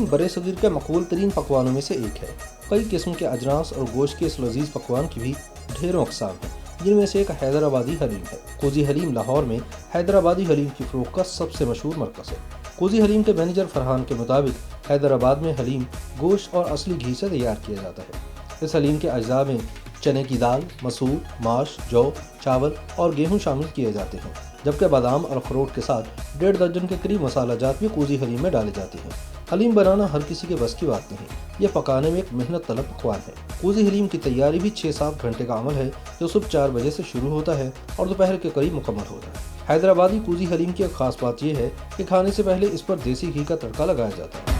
हलीम बड़े सगीर के मकबूल तरीन पकवानों में से एक है। कई किस्म के अजनास और गोश्त के इस लजीज पकवान की भी ढेरों अक़साम हैं, जिनमें से एक हैदराबादी हलीम है। कोजी हलीम लाहौर में हैदराबादी हलीम की फ़रोख्त का सबसे मशहूर मरकज़ है। कोजी हलीम के मैनेजर फरहान के मुताबिक हैदराबाद में हलीम गोश्त और असली घी से तैयार किया जाता है। इस हलीम के अज्जा में चने की दाल, मसूर, माश, जौ, चावल और गेहूँ शामिल किए जाते हैं, जबकि बादाम और अखरोट के साथ 1.5 दर्जन के करीब मसाला जात भी कोजी हलीम में डाले जाते हैं। हलीम बनाना हर किसी के बस की बात नहीं, यह पकाने में एक मेहनत तलब पकवान है। कोजी हलीम की तैयारी भी 6-7 घंटे का अमल है, जो सुबह 4 बजे से शुरू होता है और दोपहर के करीब मुकम्मल होता है। हैदराबादी कोजी हलीम की एक खास बात यह है कि खाने से पहले इस पर देसी घी का तड़का लगाया जाता है।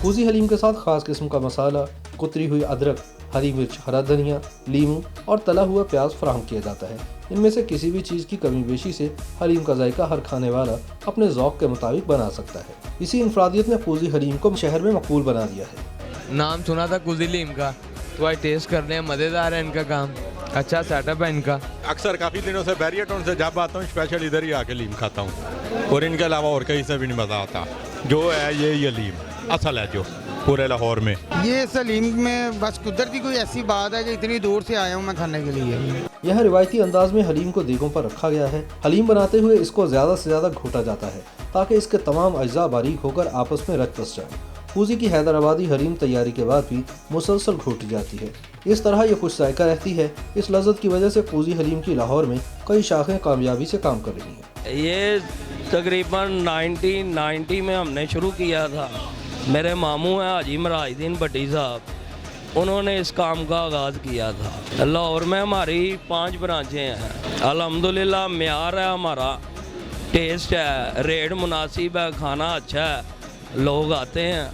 कोजी हलीम के साथ खास किस्म का मसाला, कुतरी हुई अदरक, हरी मिर्च, हरा धनिया, लीमू और तला हुआ प्याज फराहम किया जाता है। इनमें से किसी भी चीज़ की कमी बेशी से हलीम का जायका हर खाने वाला अपने ज़ौक़ के मुताबिक बना सकता है। इसी इंफरादियत ने कोजी हलीम को शहर में मकबूल बना दिया है। नाम सुना था कोजी हलीम का, तो आज टेस्ट करने हैं। मज़ेदार है इनका काम, अच्छा सेटअप है इनका। अक्सर काफ़ी दिनों से बैरियर टाउन से जब आता हूँ स्पेशल इधर ही आके हलीम खाता हूँ, और इनके अलावा और कहीं से भी नहीं मज़ा आता। जो है ये हलीम असल है जो पूरे लाहौर में। ये हलीम में बस कुदरती कोई ऐसी बात है कि इतनी दूर से आया हूँ मैं खाने के लिए। यह रिवायती अंदाज में हलीम को देगों पर रखा गया है। हलीम बनाते हुए इसको ज़्यादा से ज़्यादा घोटा जाता है ताकि इसके तमाम अज्जा बारीक होकर आपस में रच बस जाए। कोजी की हैदराबादी हलीम तैयारी के बाद भी मुसलसल घोटी जाती है। इस तरह ये खुश जायका रहती है। इस लज़्ज़त की वजह से कोजी हलीम की लाहौर में कई शाखें कामयाबी से काम कर रही हैं। ये तकरीबन 1990 में हमने शुरू किया था। मेरे मामू हैं हाजी मराजुद्दीन भट्टी साहब, उन्होंने इस काम का आगाज़ किया था। लाहौर में हमारी 5 ब्रांचें हैं। अल्हम्दुलिल्लाह मेयार है हमारा, टेस्ट है, रेट मुनासिब है, खाना अच्छा है, लोग आते हैं,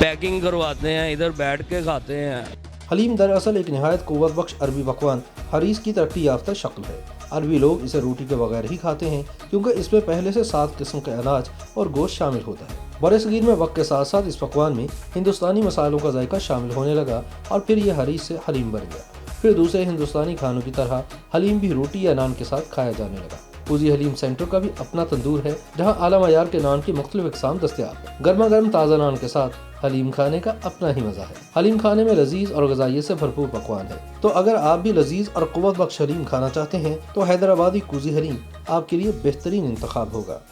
पैकिंग करवाते हैं, इधर बैठ के खाते हैं। हलीम दरअसल एक नहायत क़ुव्वत बख्श अरबी पकवान हरीस की तरक्की याफ्ता शक्ल है। अरबी लोग इसे रोटी के बगैर ही खाते हैं, क्योंकि इसमें पहले से 7 किस्म के अनाज और गोश्त शामिल होता है। बड़े सगीर में वक्त के साथ साथ इस पकवान में हिंदुस्तानी मसालों का जायका शामिल होने लगा और फिर यह हरीस से हलीम बन गया। फिर दूसरे हिंदुस्तानी खानों की तरह हलीम भी रोटी या नान के साथ खाया जाने लगा। कोजी हलीम सेंटर का भी अपना तंदूर है, जहां आला मयार के नान की मुख्तलिफ इक़साम दस्तयाब है। गर्मा गर्म ताज़ा नान के साथ हलीम खाने का अपना ही मज़ा है। हलीम खाने में लजीज और ग़िज़ाइयत से भरपूर पकवान है। तो अगर आप भी लजीज और क़ुव्वत बख्श हलीम खाना चाहते हैं तो हैदराबादी कोजी हलीम आपके लिए बेहतरीन इंतखाब होगा।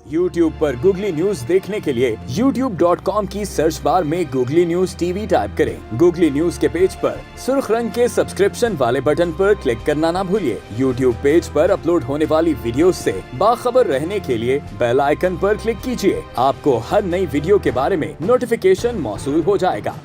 YouTube पर Googly न्यूज देखने के लिए youtube.com की सर्च बार में Googly न्यूज टीवी टाइप करें। Googly न्यूज के पेज पर सुर्ख रंग के सब्सक्रिप्शन वाले बटन पर क्लिक करना ना भूलिए। YouTube पेज पर अपलोड होने वाली वीडियोस से बाखबर रहने के लिए बेल आइकन पर क्लिक कीजिए। आपको हर नई वीडियो के बारे में नोटिफिकेशन मौसूल हो जाएगा।